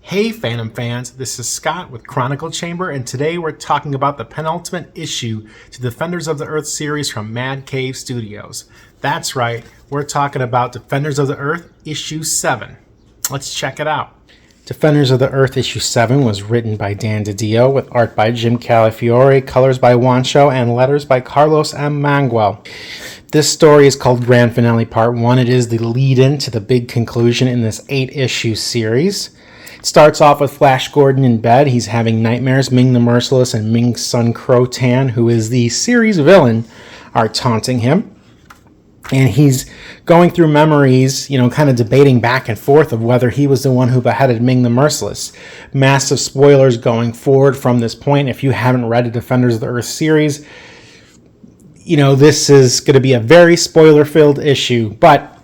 Hey Phantom fans, this is Scott with Chronicle Chamber, and today we're talking about the penultimate issue to Defenders of the Earth series from Mad Cave Studios. That's right, we're talking about Defenders of the Earth issue 7. Let's check it out. Defenders of the Earth issue 7 was written by Dan DiDio with art by Jim Calafiore, colors by Juancho, and letters by Carlos M. Mangual. This story is called Grand Finale Part 1. It is the lead-in to the big conclusion in this 8-issue series. It starts off with Flash Gordon in bed. He's having nightmares. Ming the Merciless and Ming's son Kro-Tan, who is the series villain, are taunting him. And he's going through memories, kind of debating back and forth of whether he was the one who beheaded Ming the Merciless. Massive spoilers going forward from this point. If you haven't read the Defenders of the Earth series, this is going to be a very spoiler-filled issue. But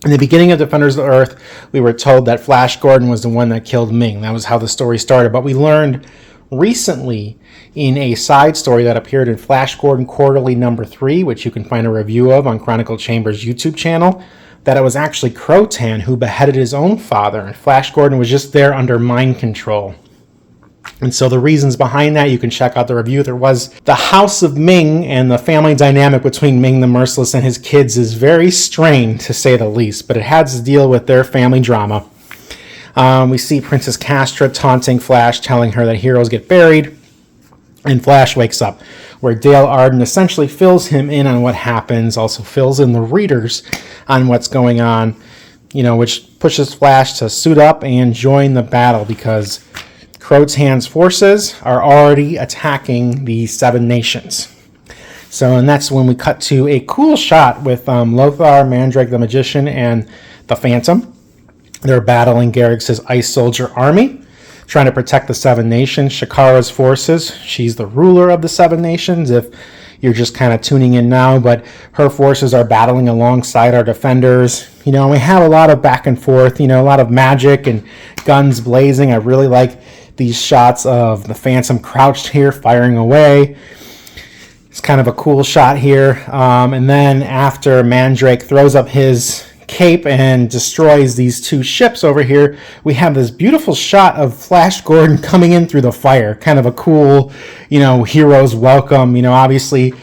in the beginning of Defenders of the Earth, we were told that Flash Gordon was the one that killed Ming. That was how the story started. But we learned recently in a side story that appeared in Flash Gordon Quarterly number 3, which you can find a review of on Chronicle Chamber's YouTube channel, that it was actually Kro-Tan who beheaded his own father, and Flash Gordon was just there under mind control. And so the reasons behind that, you can check out the review. There was the House of Ming, and the family dynamic between Ming the Merciless and his kids is very strained, to say the least, but it has to deal with their family drama. We see Princess Castra taunting Flash, telling her that heroes get buried, and Flash wakes up, where Dale Arden essentially fills him in on what happens, also fills in the readers on what's going on, which pushes Flash to suit up and join the battle, because Kro-Tan's forces are already attacking the Seven Nations. And that's when we cut to a cool shot with Lothar, Mandrake the Magician, and the Phantom. They're battling Garrix's Ice Soldier army, trying to protect the Seven Nations. Shakara's forces, she's the ruler of the Seven Nations, if you're just kind of tuning in now, but her forces are battling alongside our defenders. We have a lot of back and forth, a lot of magic and guns blazing. I really like these shots of the Phantom crouched here, firing away. It's kind of a cool shot here. And then after Mandrake throws up his cape and destroys these two ships over here, we have this beautiful shot of Flash Gordon coming in through the fire. Kind of a cool, hero's welcome. Obviously,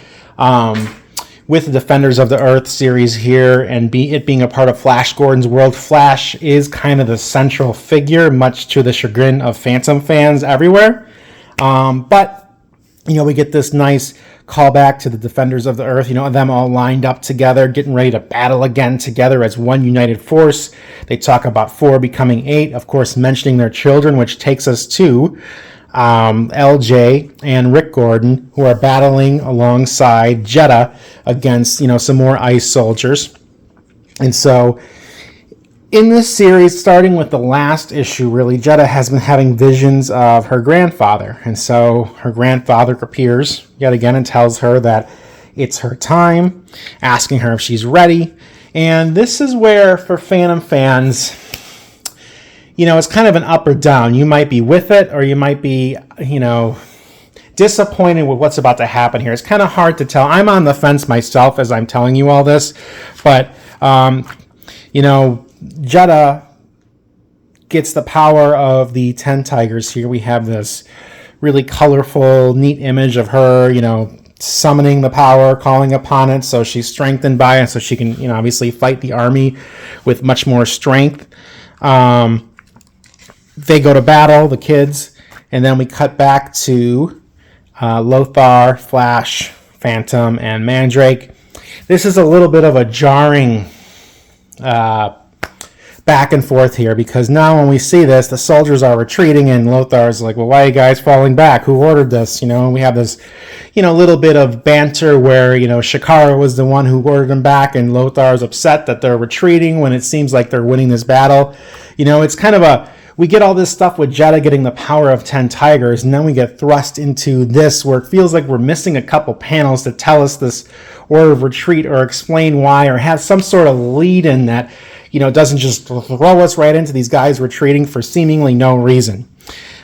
with the Defenders of the Earth series here and it being a part of Flash Gordon's world, Flash is kind of the central figure, much to the chagrin of Phantom fans everywhere. But we get this nice callback to the Defenders of the Earth, them all lined up together, getting ready to battle again together as one united force. They talk about 4 becoming 8, of course, mentioning their children, which takes us to LJ and Rick Gordon, who are battling alongside Jedda against, some more ice soldiers. And so in this series, starting with the last issue, really, Jedda has been having visions of her grandfather. And so her grandfather appears yet again and tells her that it's her time, asking her if she's ready. And this is where, for Phantom fans, it's kind of an up or down. You might be with it, or you might be, disappointed with what's about to happen here. It's kind of hard to tell. I'm on the fence myself as I'm telling you all this, but, Jedda gets the power of the 10 tigers here. We have this really colorful, neat image of her, summoning the power, calling upon it, so she's strengthened by it, so she can, obviously fight the army with much more strength. They go to battle, the kids, and then we cut back to Lothar, Flash, Phantom, and Mandrake. This is a little bit of a jarring back and forth here, because now when we see this, the soldiers are retreating, and Lothar's like, well, why are you guys falling back? Who ordered this? And we have this, little bit of banter where, Shakara was the one who ordered them back, and Lothar's upset that they're retreating when it seems like they're winning this battle. It's kind of we get all this stuff with Jedda getting the power of 10 tigers, and then we get thrust into this where it feels like we're missing a couple panels to tell us this order of retreat or explain why, or have some sort of lead in that, doesn't just throw us right into these guys retreating for seemingly no reason.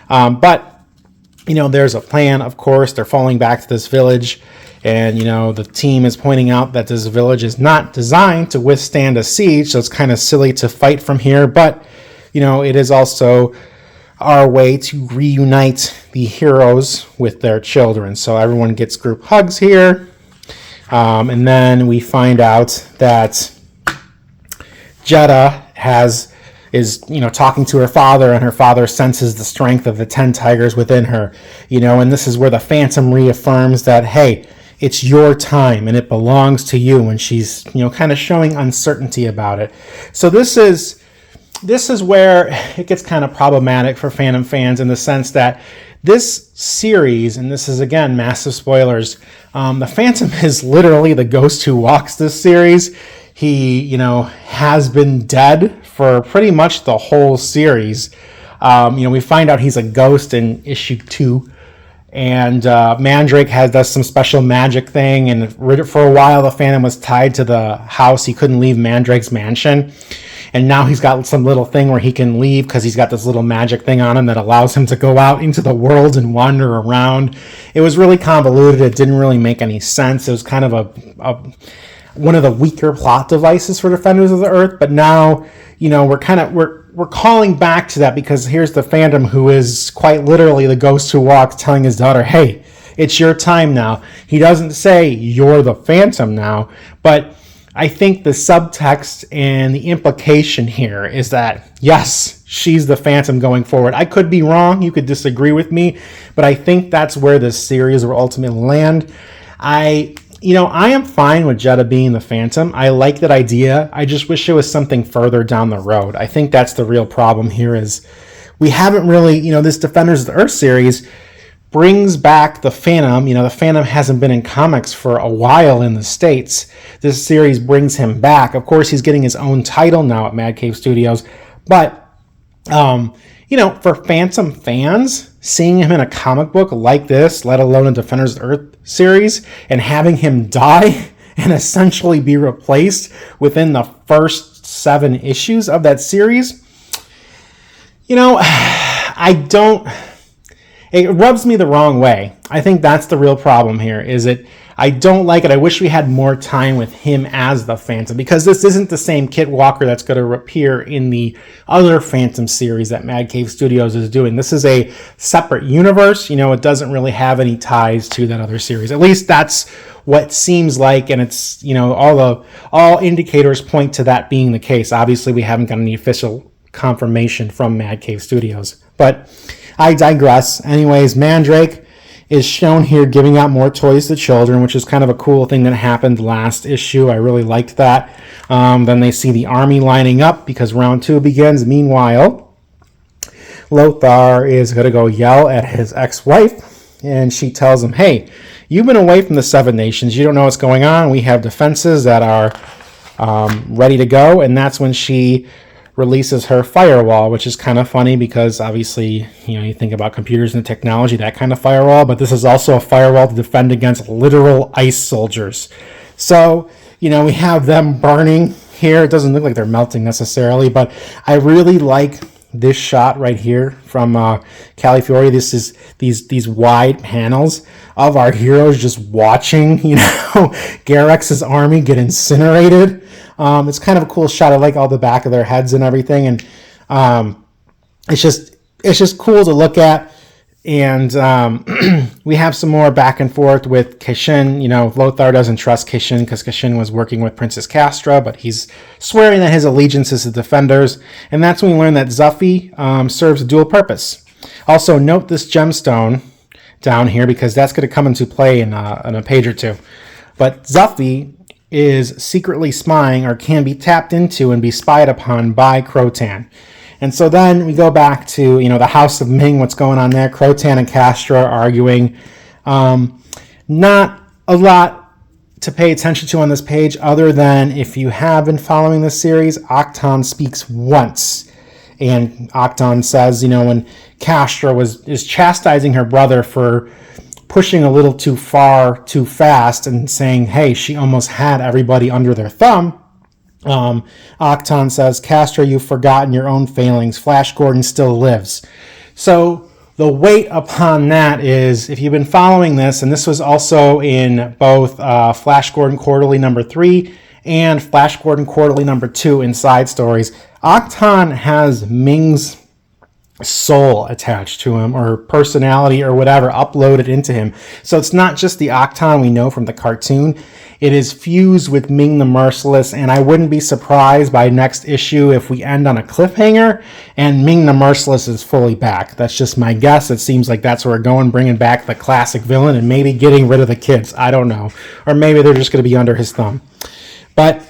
But there's a plan, of course. They're falling back to this village, and, the team is pointing out that this village is not designed to withstand a siege, so it's kind of silly to fight from here, but, it is also our way to reunite the heroes with their children. So everyone gets group hugs here. And then we find out that Jedda is talking to her father, and her father senses the strength of the 10 tigers within her, and this is where the Phantom reaffirms that, hey, it's your time and it belongs to you, and she's kind of showing uncertainty about it. So this is where it gets kind of problematic for Phantom fans, in the sense that this series, and this is again massive spoilers, the Phantom is literally the ghost who walks this series. He has been dead for pretty much the whole series. We find out he's a ghost in issue 2. And Mandrake does some special magic thing, and for a while the Phantom was tied to the house. He couldn't leave Mandrake's mansion, and now he's got some little thing where he can leave because he's got this little magic thing on him that allows him to go out into the world and wander around. It was really convoluted. It didn't really make any sense. It was kind of one of the weaker plot devices for Defenders of the Earth. But now, we're calling back to that, because here's the Phantom, who is quite literally the ghost who walks, telling his daughter, hey, it's your time now. He doesn't say you're the Phantom now, but I think the subtext and the implication here is that, yes, she's the Phantom going forward. I could be wrong. You could disagree with me, but I think that's where this series will ultimately land. I am fine with Jedda being the Phantom. I like that idea. I just wish it was something further down the road. I think that's the real problem here, is we haven't really, this Defenders of the Earth series brings back the Phantom. The Phantom hasn't been in comics for a while in the States. This series brings him back. Of course, he's getting his own title now at Mad Cave Studios. But, for Phantom fans, seeing him in a comic book like this, let alone a Defenders of the Earth series, and having him die and essentially be replaced within the first 7 issues of that series, it rubs me the wrong way. I think that's the real problem here, I don't like it. I wish we had more time with him as the Phantom, because this isn't the same Kit Walker that's going to appear in the other Phantom series that Mad Cave Studios is doing. This is a separate universe. It doesn't really have any ties to that other series. At least that's what seems like, and it's, all indicators point to that being the case. Obviously, we haven't got any official confirmation from Mad Cave Studios, but I digress. Anyways, Mandrake is shown here giving out more toys to children, which is kind of a cool thing that happened last issue. I really liked that. Then they see the army lining up because round 2 begins. Meanwhile, Lothar is going to go yell at his ex-wife, and she tells him, hey, you've been away from the 7 nations. You don't know what's going on. We have defenses that are ready to go. And that's when she releases her firewall, which is kind of funny because obviously, you think about computers and technology, that kind of firewall, but this is also a firewall to defend against literal ice soldiers. So, we have them burning here. It doesn't look like they're melting necessarily, but I really like this shot right here from Calafiore. This is these wide panels of our heroes just watching, Garrex's army get incinerated. It's kind of a cool shot. I like all the back of their heads and everything, and it's just cool to look at. And we have some more back and forth with Kishin. Lothar doesn't trust Kishin because Kishin was working with Princess Castra, but he's swearing that his allegiance is to Defenders, and that's when we learn that Zuffi serves a dual purpose. Also, note this gemstone down here because that's going to come into play in a page or two. But Zuffi is secretly spying, or can be tapped into and be spied upon by Kro-Tan. And so then we go back to, the House of Ming, what's going on there. Kro-Tan and Castra are arguing. Not a lot to pay attention to on this page, other than if you have been following this series, Octon speaks once. And Octon says, when Castra is chastising her brother for pushing a little too far, too fast, and saying, hey, she almost had everybody under their thumb, Octon says, Castra, you've forgotten your own failings. Flash Gordon still lives. So the weight upon that is, if you've been following this, and this was also in both Flash Gordon Quarterly number 3 and Flash Gordon Quarterly number 2 in side stories, Octon has Ming's soul attached to him, or personality or whatever uploaded into him. So it's not just the Octon we know from the cartoon. It is fused with Ming the Merciless, and I wouldn't be surprised by next issue if we end on a cliffhanger and Ming the Merciless is fully back. That's just my guess. It seems like that's where we're going, bringing back the classic villain and maybe getting rid of the kids. I don't know. Or maybe they're just going to be under his thumb. But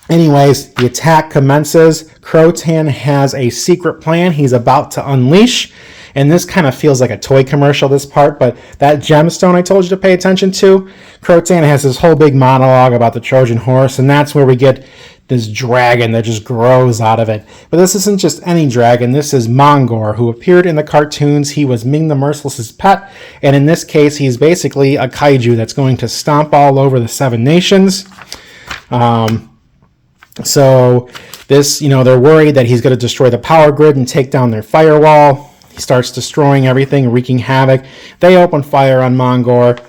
anyways, the attack commences. Kro-Tan has a secret plan he's about to unleash. And this kind of feels like a toy commercial, this part, but that gemstone I told you to pay attention to, Kro-Tan has this whole big monologue about the Trojan horse, and that's where we get this dragon that just grows out of it. But this isn't just any dragon. This is Mangual, who appeared in the cartoons. He was Ming the Merciless's pet, and in this case, he's basically a kaiju that's going to stomp all over the 7 nations. So this, they're worried that he's going to destroy the power grid and take down their firewall. He starts destroying everything, wreaking havoc. They open fire on Mangual.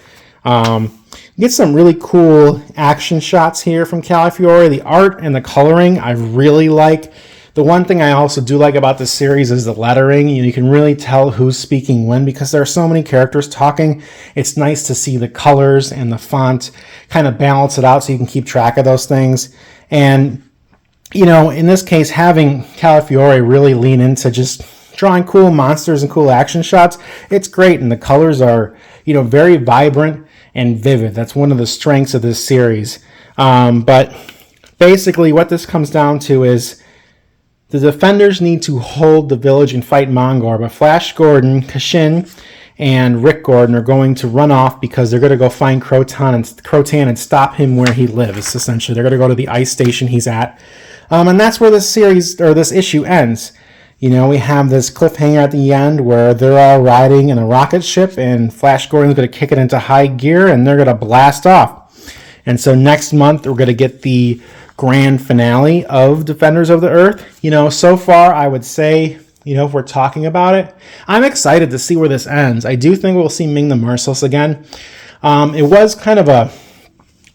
Get some really cool action shots here from Calafiore. The art and the coloring I really like. The one thing I also do like about this series is the lettering. You can really tell who's speaking when because there are so many characters talking. It's nice to see the colors and the font kind of balance it out so you can keep track of those things. And, in this case, having Calafiore really lean into just drawing cool monsters and cool action shots, it's great. And the colors are, very vibrant and vivid. That's one of the strengths of this series. But basically what this comes down to is the defenders need to hold the village and fight Mangual, but Flash Gordon, Kashin, and Rick Gordon are going to run off because they're going to go find Kro-Tan and stop him where he lives, essentially. They're going to go to the ice station he's at. And that's where this series, or this issue, ends. We have this cliffhanger at the end where they're all riding in a rocket ship and Flash Gordon's going to kick it into high gear and they're going to blast off. And so next month we're going to get the grand finale of Defenders of the Earth. So far I would say, if we're talking about it, I'm excited to see where this ends. I do think we'll see Ming the Merciless again. It was kind of a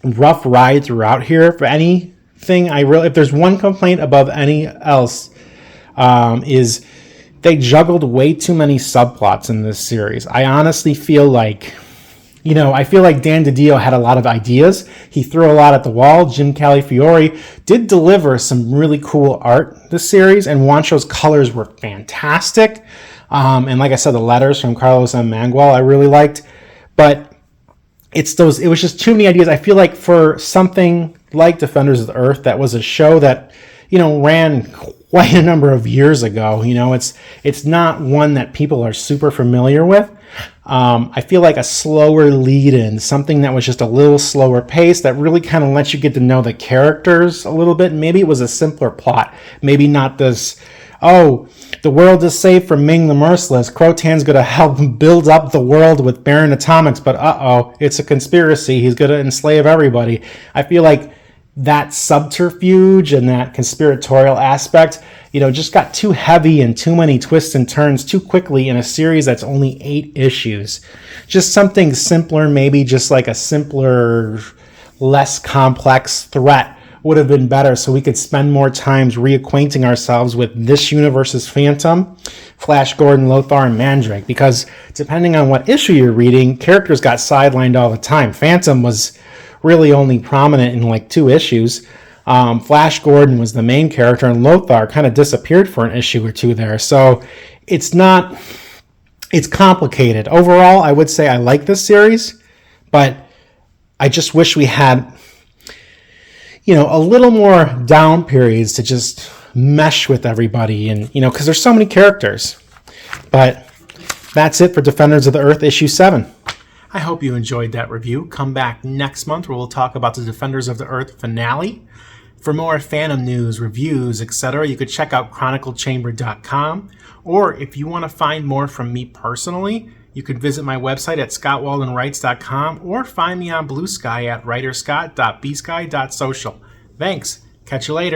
rough ride throughout here. For anything, if there's one complaint above any else, is they juggled way too many subplots in this series. I honestly feel like, I feel like Dan DiDio had a lot of ideas. He threw a lot at the wall. Jim Calafiore did deliver some really cool art this series, and Juancho's colors were fantastic. And like I said, the letters from Carlos and Mangual I really liked. But it was just too many ideas. I feel like for something like Defenders of the Earth, that was a show that, ran quite a number of years ago. It's not one that people are super familiar with. I feel like a slower lead-in, something that was just a little slower pace that really kind of lets you get to know the characters a little bit. Maybe it was a simpler plot. Maybe not this, the world is safe from Ming the Merciless. Kro-Tan's going to help build up the world with Baron Atomics, but it's a conspiracy. He's going to enslave everybody. I feel like that subterfuge and that conspiratorial aspect, just got too heavy and too many twists and turns too quickly in a series that's only 8 issues. Just something simpler, maybe just like a simpler, less complex threat would have been better so we could spend more time reacquainting ourselves with this universe's Phantom, Flash Gordon, Lothar, and Mandrake, because depending on what issue you're reading, characters got sidelined all the time. Phantom was really only prominent in like 2 issues. Flash Gordon was the main character, and Lothar kind of disappeared for an issue or 2 there. So it's complicated. Overall, I would say I like this series, but I just wish we had, a little more down periods to just mesh with everybody, and, because there's so many characters. But that's it for Defenders of the Earth issue 7. I hope you enjoyed that review. Come back next month where we'll talk about the Defenders of the Earth finale. For more fandom news, reviews, etc., you could check out chroniclechamber.com. Or if you want to find more from me personally, you can visit my website at scottwaldenwrites.com or find me on Blue Sky at writerscott.bsky.social. Thanks. Catch you later.